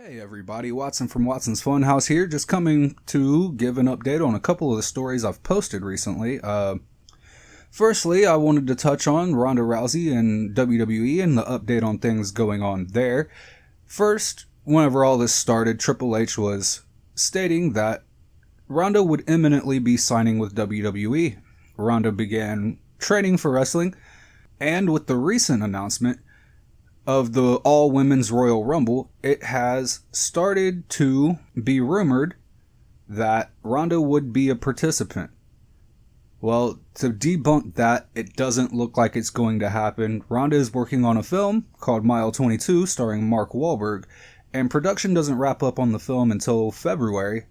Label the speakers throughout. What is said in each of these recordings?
Speaker 1: Hey everybody, Watson from Watson's Funhouse here, just coming to give an update on a couple of the stories I've posted recently. Firstly, I wanted to touch on Ronda Rousey and WWE and the update on things going on there. First, whenever all this started, Triple H was stating that Ronda would imminently be signing with WWE. Ronda began training for wrestling, and with the recent announcement of the all-women's Royal Rumble, it has started to be rumored that Ronda would be a participant. Well, to debunk that, it doesn't look like it's going to happen. Ronda is working on a film called Mile 22 starring Mark Wahlberg, and production doesn't wrap up on the film until February,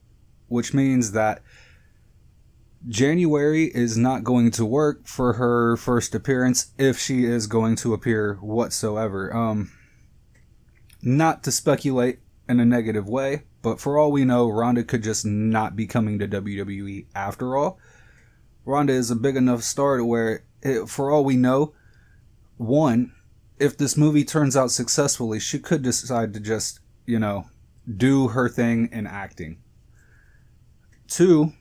Speaker 1: which means that January is not going to work for her first appearance if she is going to appear whatsoever. Not to speculate in a negative way, but for all we know, Ronda could just not be coming to WWE after all. Ronda is a big enough star to where, for all we know, one, if this movie turns out successfully, she could decide to just, do her thing in acting. Two,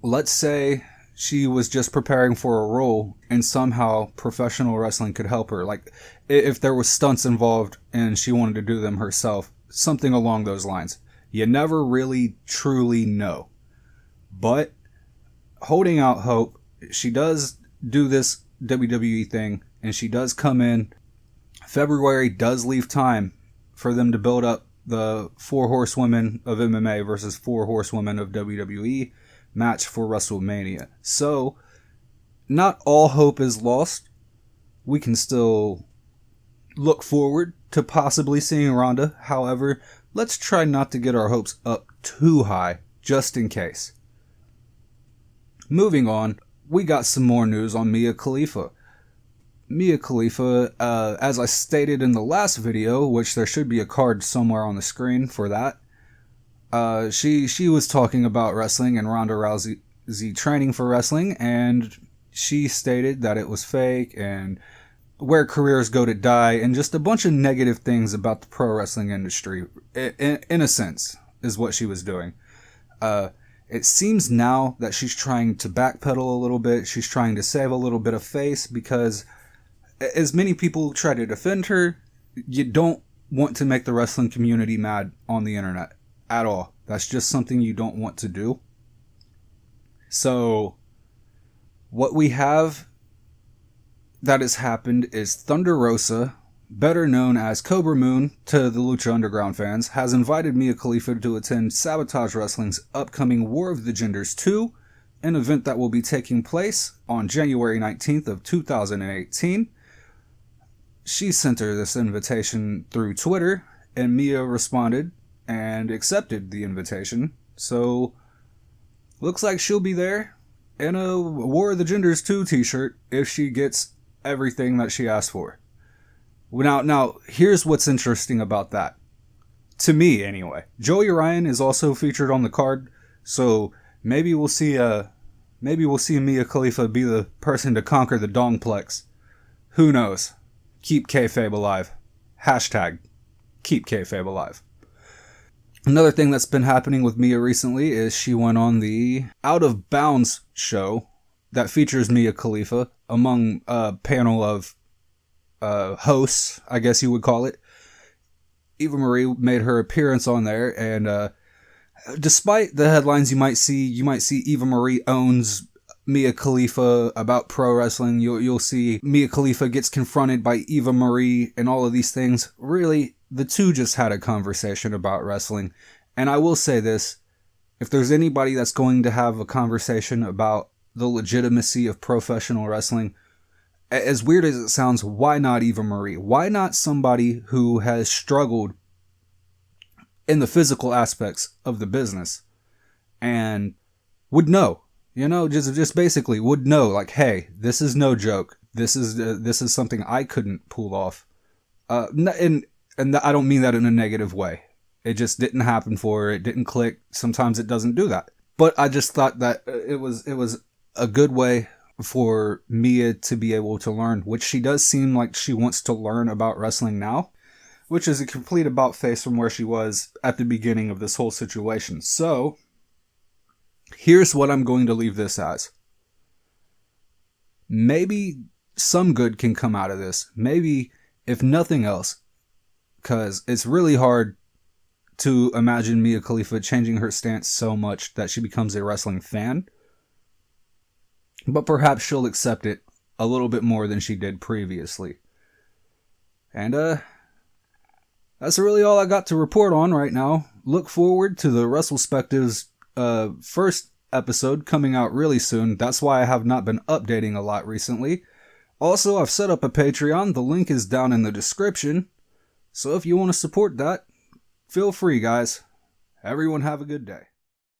Speaker 1: let's say she was just preparing for a role and somehow professional wrestling could help her. Like, if there was stunts involved and she wanted to do them herself, something along those lines. You never really truly know. But holding out hope, she does do this WWE thing and she does come in. February does leave time for them to build up the 4 horsewomen of MMA versus 4 horsewomen of WWE match for WrestleMania. So, not all hope is lost. We can still look forward to possibly seeing Ronda. However, let's try not to get our hopes up too high, just in case. Moving on, we got some more news on Mia Khalifa. Mia Khalifa, as I stated in the last video, which there should be a card somewhere on the screen for that, she was talking about wrestling and Ronda Rousey training for wrestling, and she stated that it was fake and where careers go to die and just a bunch of negative things about the pro wrestling industry, in a sense, is what she was doing. It seems now that she's trying to backpedal a little bit. She's trying to save a little bit of face because as many people try to defend her, you don't want to make the wrestling community mad on the internet. At all. That's just something you don't want to do. So, what we have that has happened is Thunder Rosa, better known as Cobra Moon to the Lucha Underground fans, has invited Mia Khalifa to attend Sabotage Wrestling's upcoming War of the Genders 2, an event that will be taking place on January 19th of 2018. She sent her this invitation through Twitter, and Mia responded and accepted the invitation. So, looks like she'll be there in a War of the Genders 2 t-shirt if she gets everything that she asked for. Now, here's what's interesting about that. To me, anyway. Joey Ryan is also featured on the card, so maybe we'll see Mia Khalifa be the person to conquer the Dongplex. Who knows? Keep kayfabe alive. Hashtag keep kayfabe alive. Another thing that's been happening with Mia recently is she went on the Out of Bounds show that features Mia Khalifa among a panel of hosts, I guess you would call it. Eva Marie made her appearance on there, and despite the headlines you might see Eva Marie owns Mia Khalifa about pro wrestling. You'll see Mia Khalifa gets confronted by Eva Marie and all of these things. Really, the two just had a conversation about wrestling. And I will say this, if there's anybody that's going to have a conversation about the legitimacy of professional wrestling, as weird as it sounds, why not Eva Marie? Why not somebody who has struggled in the physical aspects of the business and would know, just basically would know, like, hey, this is no joke. This is something I couldn't pull off. And I don't mean that in a negative way. It just didn't happen for her. It didn't click. Sometimes it doesn't do that. But I just thought that it was a good way for Mia to be able to learn, which she does seem like she wants to learn about wrestling now. which is a complete about face from where she was at the beginning of this whole situation. So, here's what I'm going to leave this as. Maybe some good can come out of this. Maybe, if nothing else, because it's really hard to imagine Mia Khalifa changing her stance so much that she becomes a wrestling fan. But perhaps she'll accept it a little bit more than she did previously. And that's really all I got to report on right now. Look forward to the WrestleSpective's first episode coming out really soon. That's why I have not been updating a lot recently. Also, I've set up a Patreon. The link is down in the description. So if you want to support that, feel free, guys. Everyone have a good day.